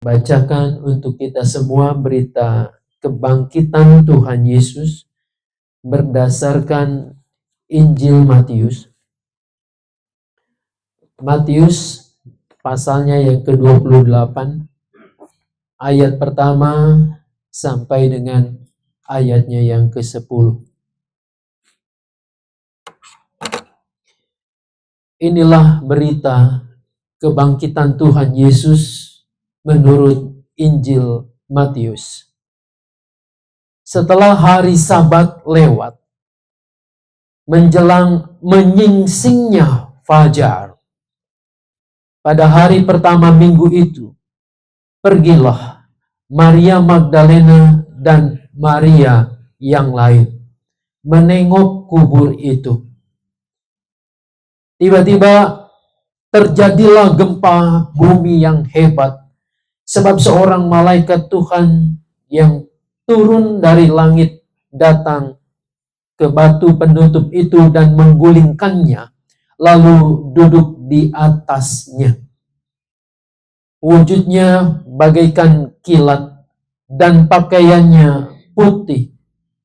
bacakan untuk kita semua berita kebangkitan Tuhan Yesus berdasarkan Injil Matius. Matius pasalnya yang ke-28, ayat pertama sampai dengan ayatnya yang ke-10. Inilah berita kebangkitan Tuhan Yesus menurut Injil Matius. Setelah hari Sabat lewat, menjelang menyingsingnya fajar, pada hari pertama minggu itu, pergilah Maria Magdalena dan Maria yang lain menengok kubur itu. Tiba-tiba terjadilah gempa bumi yang hebat, sebab seorang malaikat Tuhan yang turun dari langit datang ke batu penutup itu dan menggulingkannya, lalu duduk di atasnya. Wujudnya bagaikan kilat dan pakaiannya putih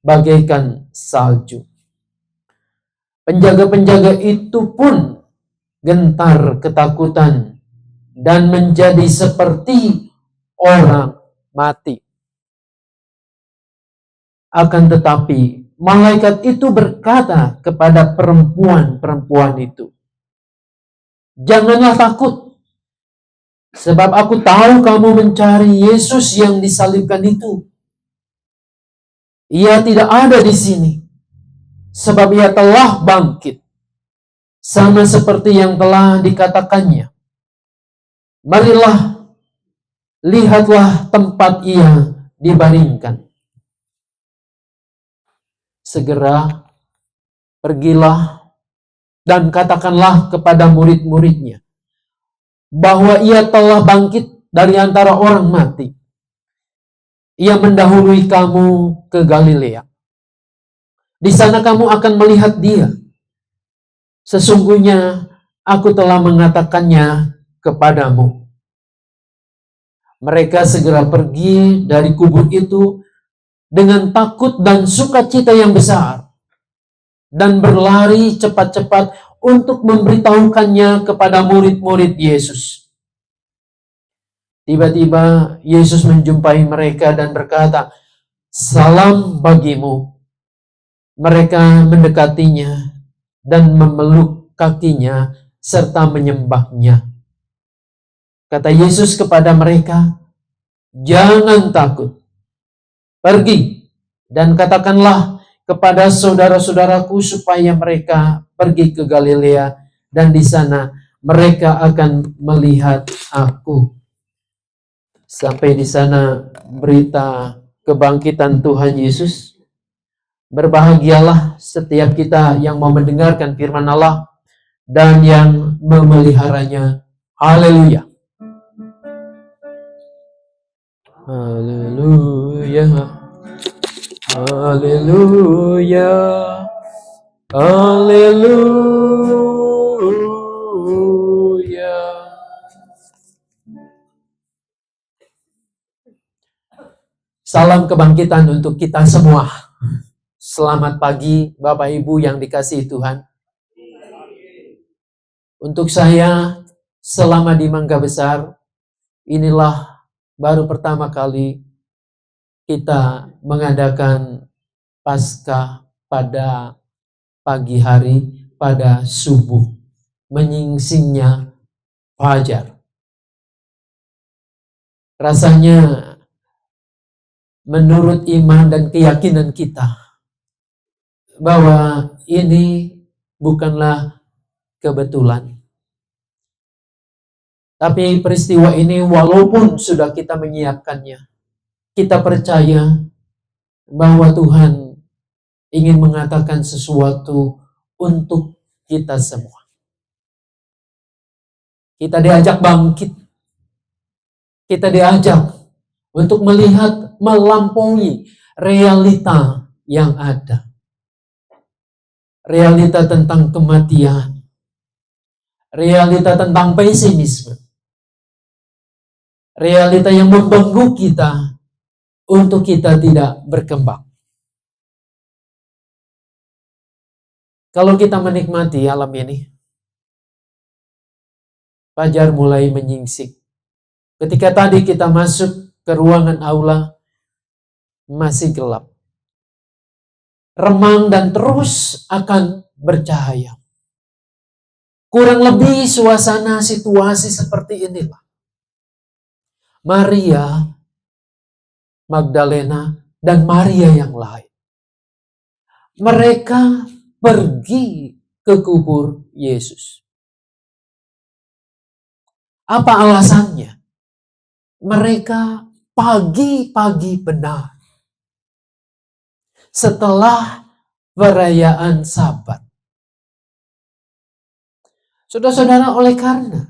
bagaikan salju. Penjaga-penjaga itu pun gentar ketakutan dan menjadi seperti orang mati. Akan tetapi malaikat itu berkata kepada perempuan-perempuan itu, "Janganlah takut, sebab aku tahu kamu mencari Yesus yang disalibkan itu. Ia tidak ada di sini, sebab ia telah bangkit, sama seperti yang telah dikatakannya. Marilah, lihatlah tempat ia dibaringkan." Segera pergilah dan katakanlah kepada murid-muridnya bahwa ia telah bangkit dari antara orang mati. Ia mendahului kamu ke Galilea. Di sana kamu akan melihat dia. Sesungguhnya aku telah mengatakannya kepadamu. Mereka segera pergi dari kubur itu dengan takut dan sukacita yang besar, dan berlari cepat-cepat untuk memberitahukannya kepada murid-murid Yesus. Tiba-tiba Yesus menjumpai mereka dan berkata, "Salam bagimu." Mereka mendekatinya dan memeluk kakinya serta menyembahnya. Kata Yesus kepada mereka, "Jangan takut. Pergi dan katakanlah kepada saudara-saudaraku supaya mereka pergi ke Galilea, dan di sana mereka akan melihat aku." Sampai di sana berita kebangkitan Tuhan Yesus. Berbahagialah setiap kita yang mau mendengarkan firman Allah dan yang memeliharanya. Haleluya. Haleluya. Haleluya. Haleluya. Salam kebangkitan untuk kita semua. Selamat pagi Bapak Ibu yang dikasihi Tuhan. Untuk saya selama di Mangga Besar, inilah baru pertama kali kita mengadakan Paskah pada pagi hari, pada subuh, menyingsingnya fajar. Rasanya menurut iman dan keyakinan kita bahwa ini bukanlah kebetulan. Tapi peristiwa ini walaupun sudah kita menyiapkannya, kita percaya bahwa Tuhan ingin mengatakan sesuatu untuk kita semua. Kita diajak bangkit. Kita diajak untuk melihat melampaui realita yang ada. Realita tentang kematian, realita tentang pesimisme, realita yang membelenggu kita untuk kita tidak berkembang. Kalau kita menikmati alam ini, fajar mulai menyingsing. Ketika tadi kita masuk ke ruangan aula, masih gelap. Remang dan terus akan bercahaya. Kurang lebih suasana situasi seperti inilah. Maria Magdalena dan Maria yang lain. Mereka pergi ke kubur Yesus. Apa alasannya? Mereka pagi-pagi benar. Setelah perayaan Sabat. Saudara-saudara, oleh karena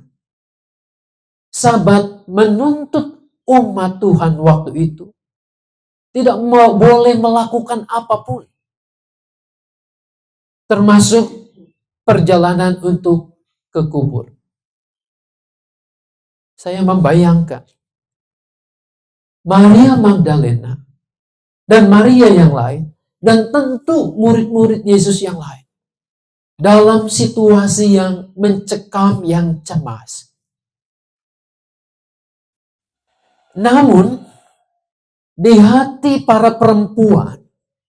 Sabat menuntut umat Tuhan waktu itu tidak boleh melakukan apapun, termasuk perjalanan untuk ke kubur. Saya membayangkan Maria Magdalena dan Maria yang lain, dan tentu murid-murid Yesus yang lain, dalam situasi yang mencekam, yang cemas. Namun, di hati para perempuan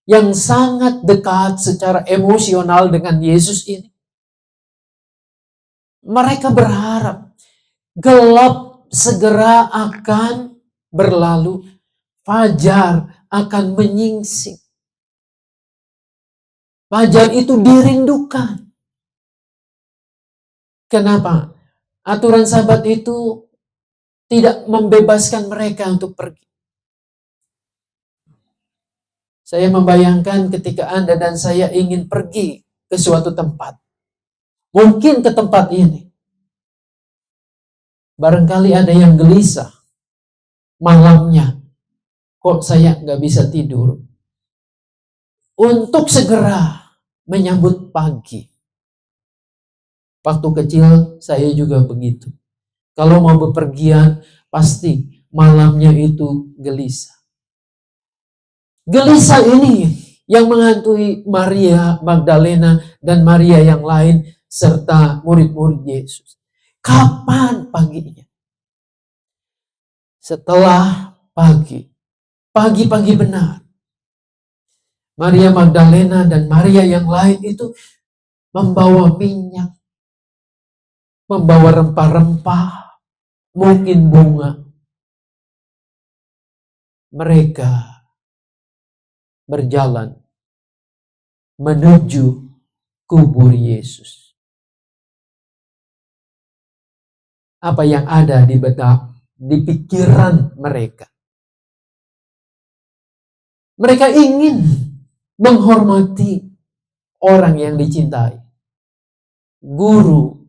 yang sangat dekat secara emosional dengan Yesus ini, mereka berharap gelap segera akan berlalu, fajar akan menyingsing. Fajar itu dirindukan. Kenapa? Aturan Sabat itu tidak membebaskan mereka untuk pergi. Saya membayangkan ketika Anda dan saya ingin pergi ke suatu tempat. Mungkin ke tempat ini. Barangkali ada yang gelisah. Malamnya, kok saya nggak bisa tidur? Untuk segera menyambut pagi. Waktu kecil saya juga begitu. Kalau mau bepergian, pasti malamnya itu gelisah. Gelisah ini yang menghantui Maria Magdalena dan Maria yang lain serta murid-murid Yesus. Kapan paginya? Setelah pagi, pagi-pagi benar, Maria Magdalena dan Maria yang lain itu membawa minyak, membawa rempah-rempah, mungkin bunga. Mereka berjalan menuju kubur Yesus. Apa yang ada di benak, di pikiran mereka? Mereka ingin menghormati orang yang dicintai. Guru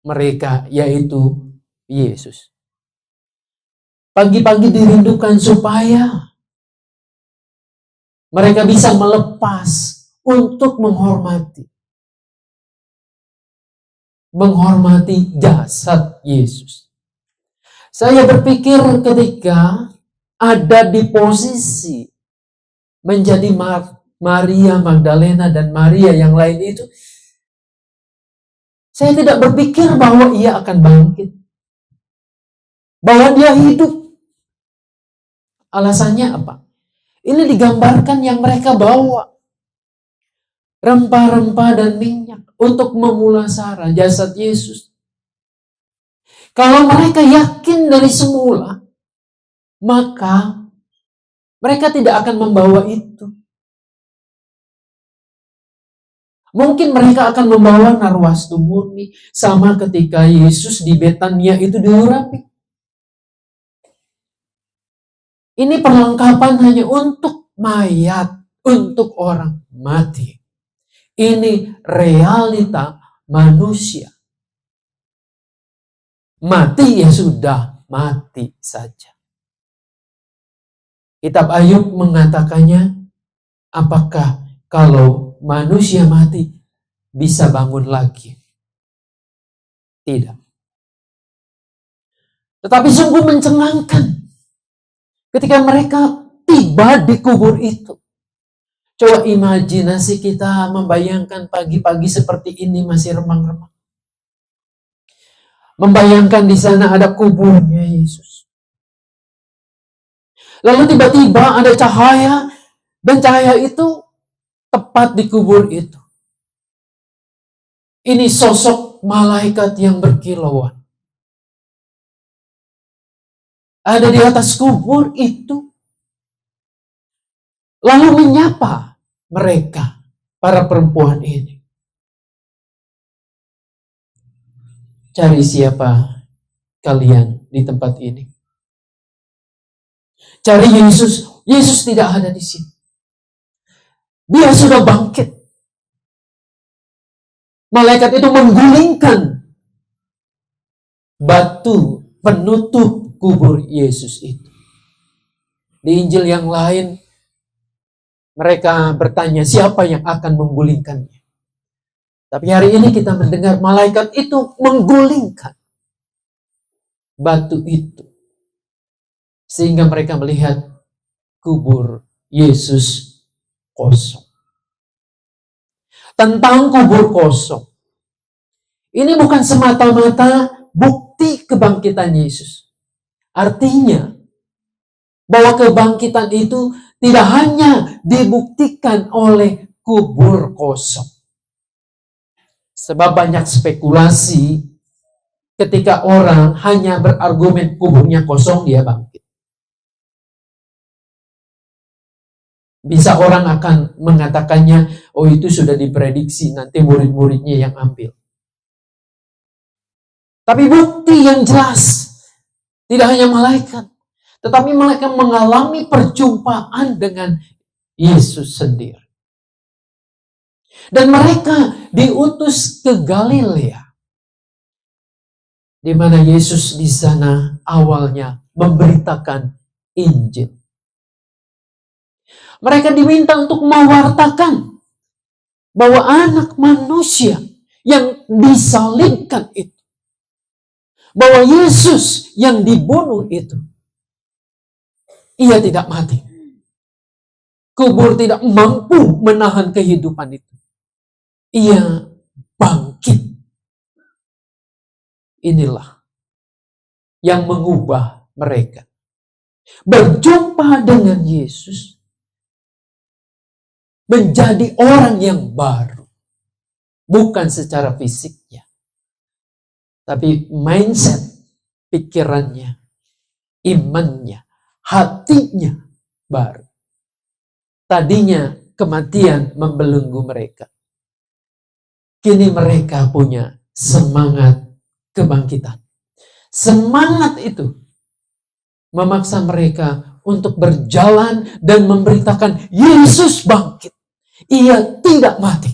mereka yaitu Yesus. Pagi-pagi dirindukan supaya mereka bisa melepas untuk menghormati jasad Yesus. Saya berpikir ketika ada di posisi menjadi Maria Magdalena dan Maria yang lain itu, saya tidak berpikir bahwa ia akan bangkit, bahwa dia hidup. Alasannya apa? Ini digambarkan yang mereka bawa rempah-rempah dan minyak untuk memulasara jasad Yesus. Kalau mereka yakin dari semula, maka mereka tidak akan membawa itu. Mungkin mereka akan membawa narwastu murni, sama ketika Yesus di Betania itu diurapi. Ini perlengkapan hanya untuk mayat, untuk orang mati. Ini realita manusia. Mati ya sudah, mati saja. Kitab Ayub mengatakannya, apakah kalau manusia mati bisa bangun lagi? Tidak. Tetapi sungguh mencengangkan ketika mereka tiba di kubur itu. Coba imajinasi kita membayangkan pagi-pagi seperti ini masih remang-remang. Membayangkan di sana ada kuburnya Yesus. Lalu tiba-tiba ada cahaya, dan cahaya itu tepat di kubur itu. Ini sosok malaikat yang berkilauan. Ada di atas kubur itu. Lalu menyapa mereka, para perempuan ini. Cari siapa kalian di tempat ini? Cari Yesus. Yesus tidak ada di sini. Dia sudah bangkit. Malaikat itu menggulingkan batu penutup kubur Yesus itu. Di Injil yang lain, mereka bertanya siapa yang akan menggulingkannya. Tapi hari ini kita mendengar malaikat itu menggulingkan batu itu. Sehingga mereka melihat kubur Yesus kosong. Tentang kubur kosong. Ini bukan semata-mata bukti kebangkitan Yesus. Artinya, bahwa kebangkitan itu tidak hanya dibuktikan oleh kubur kosong. Sebab banyak spekulasi ketika orang hanya berargumen kuburnya kosong, dia bangkit. Bisa orang akan mengatakannya, oh itu sudah diprediksi, nanti murid-muridnya yang ambil. Tapi bukti yang jelas, tidak hanya malaikat, tetapi mereka mengalami perjumpaan dengan Yesus sendiri. Dan mereka diutus ke Galilea, di mana Yesus di sana awalnya memberitakan Injil. Mereka diminta untuk mewartakan bahwa anak manusia yang disalibkan itu, bahwa Yesus yang dibunuh itu, ia tidak mati. Kubur tidak mampu menahan kehidupan itu. Ia bangkit. Inilah yang mengubah mereka. Berjumpa dengan Yesus, menjadi orang yang baru. Bukan secara fisiknya, tapi mindset, pikirannya, imannya, hatinya baru. Tadinya kematian membelenggu mereka. Kini mereka punya semangat kebangkitan. Semangat itu memaksa mereka untuk berjalan dan memberitakan Yesus bangkit. Ia tidak mati.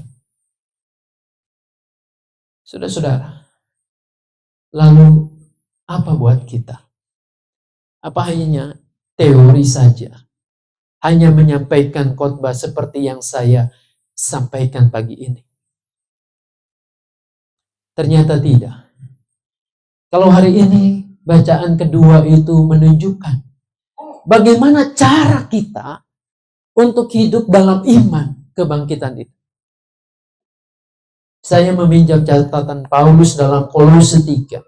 Saudara-saudara, lalu apa buat kita? Apa hanya teori saja? Hanya menyampaikan khotbah seperti yang saya sampaikan pagi ini? Ternyata tidak. Kalau hari ini bacaan kedua itu menunjukkan bagaimana cara kita untuk hidup dalam iman kebangkitan itu. Saya meminjam catatan Paulus dalam Kolose 3.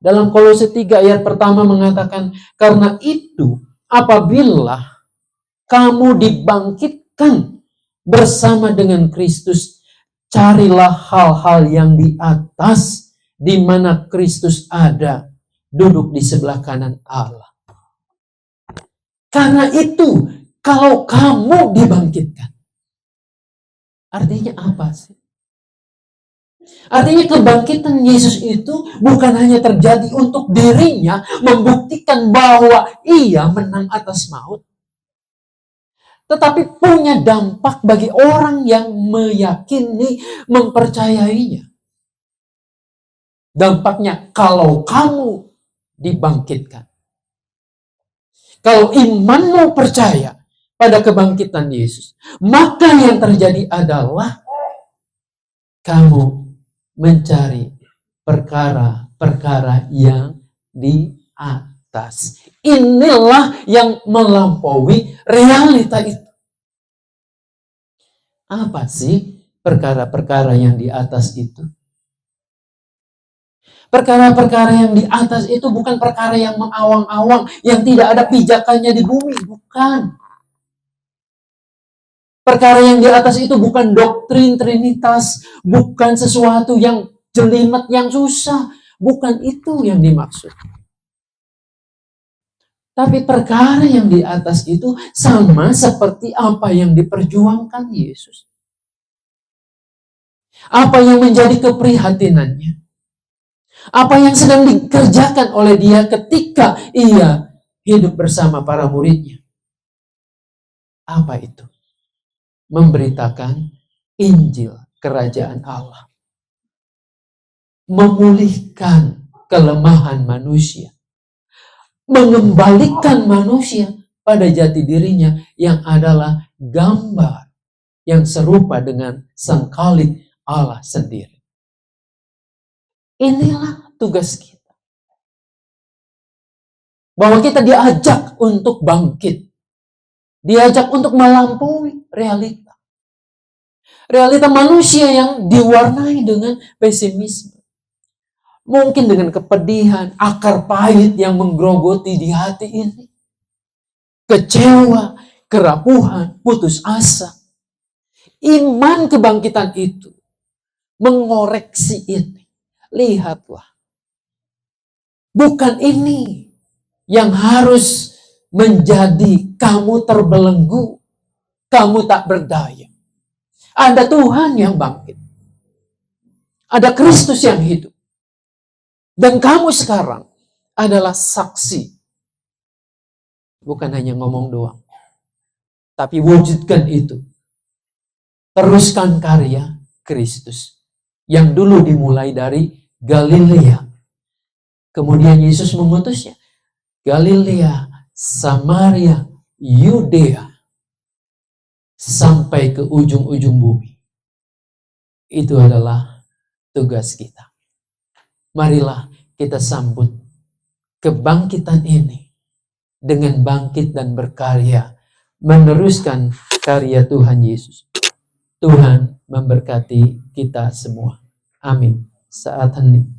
Dalam Kolose 3 ayat pertama mengatakan, karena itu apabila kamu dibangkitkan bersama dengan Kristus, carilah hal-hal yang di atas, di mana Kristus ada, duduk di sebelah kanan Allah. Karena itu, kalau kamu dibangkitkan, artinya apa sih? Artinya kebangkitan Yesus itu bukan hanya terjadi untuk dirinya, membuktikan bahwa ia menang atas maut, tetapi punya dampak bagi orang yang meyakini, mempercayainya. Dampaknya kalau kamu dibangkitkan, kalau imanmu percaya pada kebangkitan Yesus, maka yang terjadi adalah kamu mencari perkara-perkara yang di atas. Inilah yang melampaui realita itu. Apa sih perkara-perkara yang di atas itu? Perkara-perkara yang di atas itu bukan perkara yang mengawang-awang, yang tidak ada pijakannya di bumi. Bukan. Perkara yang di atas itu bukan doktrin Trinitas, bukan sesuatu yang jelimet, yang susah. Bukan itu yang dimaksud. Tapi perkara yang di atas itu sama seperti apa yang diperjuangkan Yesus. Apa yang menjadi keprihatinannya. Apa yang sedang dikerjakan oleh dia ketika ia hidup bersama para muridnya. Apa itu? Memberitakan Injil Kerajaan Allah. Memulihkan kelemahan manusia. Mengembalikan manusia pada jati dirinya yang adalah gambar yang serupa dengan Sang Khalik Allah sendiri. Inilah tugas kita. Bahwa kita diajak untuk bangkit. Diajak untuk melampaui realita. Realita manusia yang diwarnai dengan pesimisme. Mungkin dengan kepedihan, akar pahit yang menggerogoti di hati ini. Kecewa, kerapuhan, putus asa. Iman kebangkitan itu mengoreksi ini. Lihatlah. Bukan ini yang harus menjadi kamu terbelenggu, kamu tak berdaya. Ada Tuhan yang bangkit. Ada Kristus yang hidup. Dan kamu sekarang adalah saksi. Bukan hanya ngomong doang. Tapi wujudkan itu. Teruskan karya Kristus. Yang dulu dimulai dari Galilea. Kemudian Yesus mengutusnya. Galilea, Samaria, Yudea. Sampai ke ujung-ujung bumi. Itu adalah tugas kita. Marilah kita sambut kebangkitan ini dengan bangkit dan berkarya. Meneruskan karya Tuhan Yesus. Tuhan memberkati kita semua. Amin. Saat hening.